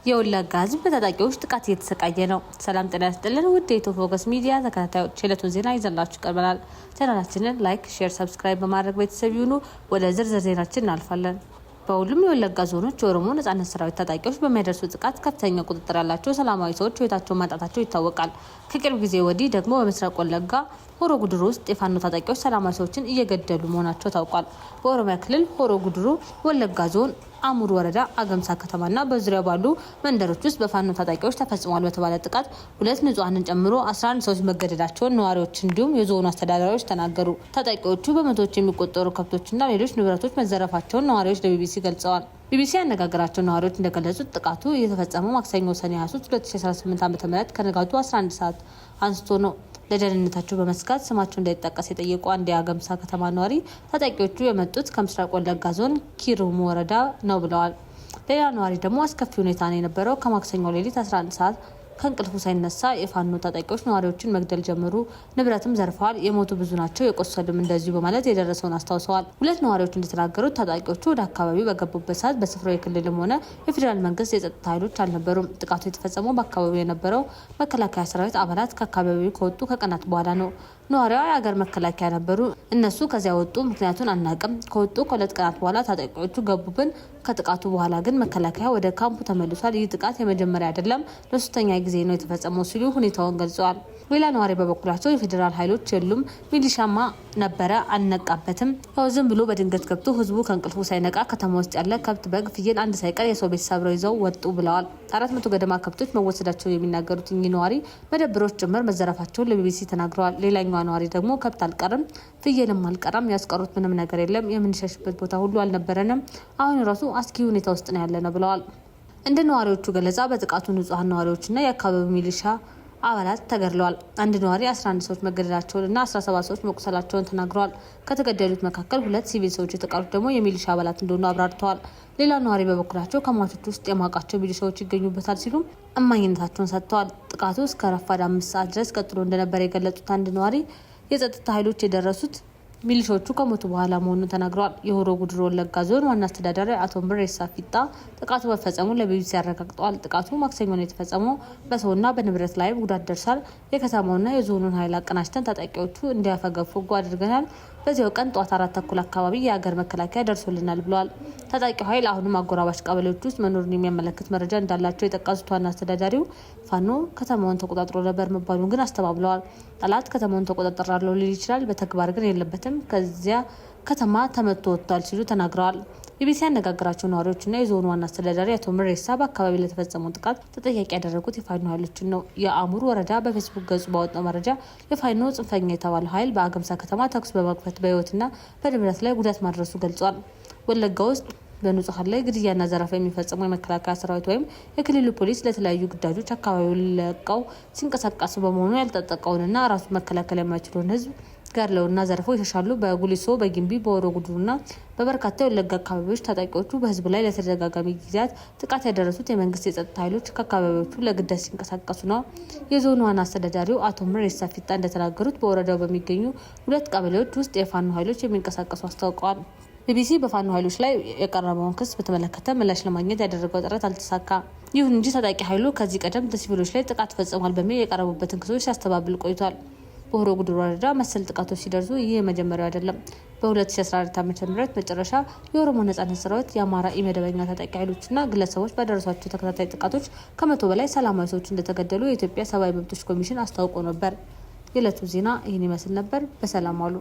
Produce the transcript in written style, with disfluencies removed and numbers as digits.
የወለጋ ህዝብ በታጣቂዎች ጥቃት እየተሰቃየ ነው። ሰላም ጤና ይስጥልን ውድ የኢትዮ ፎከስ ሚዲያ ተከታታዮች፣ የዕለቱን ዜና ይዘንላችሁ ቀርበናል። ቻናላችንን ላይክ፣ ሼር፣ ሰብስክራይብ በማድረግ ቤተሰብ ይሁኑ። ወደ ዝርዝር ዜናችን እናልፋለን። በሁሉም የወለጋ ዞኖች የኦሮሞ ነጻነት ሰራዊት ታጣቂዎች በሚያደርሱ ጥቃት ከፍተኛ ቁጥጥር ያላቸው ሰላማዊ ሰዎች ህይወታቸውን ማጣታቸው ይታወቃል። ከቅርብ ጊዜ ወዲህ ደግሞ በምስራቅ ወለጋ ሆሮ ጉድሩ ውስጥ የፋኖ ታጣቂዎች ሰላማዊ ሰዎችን እየገደሉ መሆናቸው ታውቋል። በኦሮሚያ ክልል ሆሮ ጉድሩ ወለጋ ዞን አሙር ወረዳ አገምሳ ከተማና በዙሪያው ባሉ መንደሮች ውስጥ በፋኖ ታጣቂዎች ተፈጽሟል በተባለ ጥቃት 2 ንጹሃንን ጨምሮ 11 ሰዎች መገደላቸውን ነዋሪዎች እንዲሁም የዞኑ አስተዳዳሪዎች ተናገሩ። ታጣቂዎቹ በመቶዎች የሚቆጠሩ ከብቶችና ሌሎች ንብረቶች መዘረፋቸውን ነዋሪዎች ለቢቢሲ ገልጸዋል። ቢቢሲ ያነጋገራቸው ነዋሪዎች እንደገለጹት ጥቃቱ የተፈጸመው ማክሰኞ ሰኔ 23 2018 ዓ.ም ከንጋቱ 11 ሰዓት አንስቶ ነው። ለደህንነታቸው በመስጋት ስማቸው እንዳይጠቀስ የጠየቁ አንድ የአገምሳ ከተማ ነዋሪ ታጣቂዎቹ የመጡት ከምስራቅ ወለጋ ዞን ኪሩሙ ወረዳ ነው ብለዋል። ሌላ ነዋሪ ደግሞ አስከፊ ሁኔታ ነው የነበረው። ከማክሰኞ ሌሊት 11 ሰዓት ከእንቅልፉ ሳይነሳ የፋኖ ታጣቂዎች ነዋሪዎችን መግደል ጀመሩ፣ ንብረትም ዘርፈዋል፣ የሞቱ ብዙ ናቸው፣ የቆሰሉም እንደዚሁ በማለት የደረሰውን አስታውሰዋል። 2 ነዋሪዎች እንደተናገሩት ታጣቂዎቹ ወደ አካባቢው በገቡበት ሰዓት በስፍራው የክልልም ሆነ የፌዴራል መንግስት የጸጥታ ኃይሎች አልነበሩም። ጥቃቱ የተፈጸመው በአካባቢው የነበረው መከላከያ ሰራዊት አባላት ከአካባቢው ከወጡ ከቀናት በኋላ ነው። ነዋሪዋ የአገር መከላከያ ነበሩ፣ እነሱ ከዚያ ወጡ፣ ምክንያቱን አናቅም። ከወጡ ከ2 ቀናት በኋላ ታጣቂዎቹ ገቡብን። ከጥቃቱ በኋላ ግን መከላከያ ወደ ካምፑ ተመልሷል። ይህ ጥቃት የመጀመሪያ አይደለም፣ ለሶስተኛ ጊዜ ነው የተፈጸመው ሲሉ ሁኔታውን ገልጸዋል። ሌላ ነዋሪ በበኩላቸው የፌዴራል ኃይሎች የሉም፣ ሚሊሻማ ነበረ፣ አልነቃበትም። ያው ዝም ብሎ በድንገት ገብቶ ህዝቡ ከእንቅልፉ ሳይነቃ ከተማ ውስጥ ያለ ከብት፣ በግ፣ ፍየል አንድ ሳይቀር የሰው ቤት ሰብረው ይዘው ወጡ ብለዋል። 400 ገደማ ከብቶች መወሰዳቸው የሚናገሩት እኚህ ነዋሪ መደብሮች ጭምር መዘረፋቸውን ለቢቢሲ ተናግረዋል። ሌላኛዋ ነዋሪ ደግሞ ከብት አልቀርም፣ ፍየልም አልቀረም፣ ያስቀሩት ምንም ነገር የለም፣ የምንሸሽበት ቦታ ሁሉ አልነበረንም፣ አሁን ራሱ አስኪ ሁኔታ ውስጥ ነው ያለነው ብለዋል። እንደ ነዋሪዎቹ ገለጻ በጥቃቱ ንጹሃን ነዋሪዎችና የአካባቢው ሚሊሻ አባላት ተገድለዋል። አንድ ነዋሪ 11 ሰዎች መገደላቸውንና 17 ሰዎች መቁሰላቸውን ተናግረዋል። ከተገደሉት መካከል 2 ሲቪል ሰዎች፣ የተቀሩት ደግሞ የሚሊሻ አባላት እንደሆኑ አብራርተዋል። ሌላ ነዋሪ በበኩላቸው ከሟቾች ውስጥ የማውቃቸው ሚሊሻዎች ይገኙበታል ሲሉ እማኝነታቸውን ሰጥተዋል። ጥቃቱ እስከ ረፋድ 5 ሰዓት ድረስ ቀጥሎ እንደነበረ የገለጹት አንድ ነዋሪ የጸጥታ ኃይሎች የደረሱት ሚሊሻዎቹ ከሞቱ በኋላ መሆኑን ተናግረዋል። የሆሮ ጉድሩ ወለጋ ዞን ዋና አስተዳዳሪ አቶ ምሬሳ ፊጣ ጥቃቱ መፈጸሙን ለቢቢሲ ያረጋግጠዋል። ጥቃቱ ማክሰኞ ነው የተፈጸመው። በሰውና በንብረት ላይ ጉዳት ደርሷል። የከተማውና የዞኑን ኃይል አቀናጅተን ታጣቂዎቹ እንዲያፈገፍጉ አድርገናል። በዚያው ቀን ጠዋት 4 ተኩል አካባቢ የሀገር መከላከያ ደርሶልናል ብለዋል። ታጣቂው ኃይል አሁንም አጎራባች ቀበሌዎች ውስጥ መኖሩን የሚያመለክት መረጃ እንዳላቸው የጠቀሱት ዋና አስተዳዳሪው ፋኖ ከተማውን ተቆጣጥሮ ነበር መባሉን ግን አስተባብለዋል። ጠላት ከተማውን ተቆጣጥራለሁ ሊል ይችላል፣ በተግባር ግን የለበትም፣ ከዚያ ከተማ ተመቶ ወጥቷል ሲሉ ተናግረዋል። ቢቢሲ ያነጋገራቸው ነዋሪዎችና የዞኑ ዋና አስተዳዳሪ አቶ ምሬሳ በአካባቢ ለተፈጸመው ጥቃት ተጠያቂ ያደረጉት የፋኖ ኃይሎችን ነው። የአሙር ወረዳ በፌስቡክ ገጹ ባወጣው መረጃ የፋኖ ጽንፈኛ የተባለው ኃይል በአገምሳ ከተማ ተኩስ በመክፈት በህይወትና በንብረት ላይ ጉዳት ማድረሱ ገልጿል። ወለጋ ውስጥ በንጹሃን ላይ ግድያና ዘረፋ የሚፈጽመው የመከላከያ ሰራዊት ወይም የክልሉ ፖሊስ ለተለያዩ ግዳጆች አካባቢውን ለቀው ሲንቀሳቀሱ በመሆኑ ያልተጠቀውንና ራሱ መከላከል የማይችለውን ህዝብ ገድለውና ዘርፈው ይሸሻሉ። በጉሊሶ፣ በጊምቢ፣ በሆሮ ጉድሩና በበርካታ የወለጋ አካባቢዎች ታጣቂዎቹ በህዝብ ላይ ለተደጋጋሚ ጊዜያት ጥቃት ያደረሱት የመንግስት የጸጥታ ኃይሎች ከአካባቢዎቹ ለግዳጅ ሲንቀሳቀሱ ነው። የዞኑ ዋና አስተዳዳሪው አቶ ምሬሳ ፊጣ እንደተናገሩት በወረዳው በሚገኙ 2 ቀበሌዎች ውስጥ የፋኖ ኃይሎች የሚንቀሳቀሱ አስታውቀዋል። ቢቢሲ በፋኖ ኃይሎች ላይ የቀረበውን ክስ በተመለከተ ምላሽ ለማግኘት ያደረገው ጥረት አልተሳካ። ይሁን እንጂ ታጣቂ ኃይሉ ከዚህ ቀደም በሲቪሎች ላይ ጥቃት ፈጽሟል በሚል የቀረቡበትን ክሶች ሲያስተባብል ቆይቷል። በሆሮ ጉድሩ ወረዳ መሰል ጥቃቶች ሲደርሱ ይህ የመጀመሪያው አይደለም። በ2014 ዓ.ም መጨረሻ የኦሮሞ ነጻነት ሰራዊት የአማራ ኢመደበኛ ታጣቂ ኃይሎችና ግለሰቦች ባደረሷቸው ተከታታይ ጥቃቶች ከ100 በላይ ሰላማዊ ሰዎች እንደተገደሉ የኢትዮጵያ ሰብአዊ መብቶች ኮሚሽን አስታውቆ ነበር። የዕለቱ ዜና ይህን ይመስል ነበር። በሰላም ዋሉ።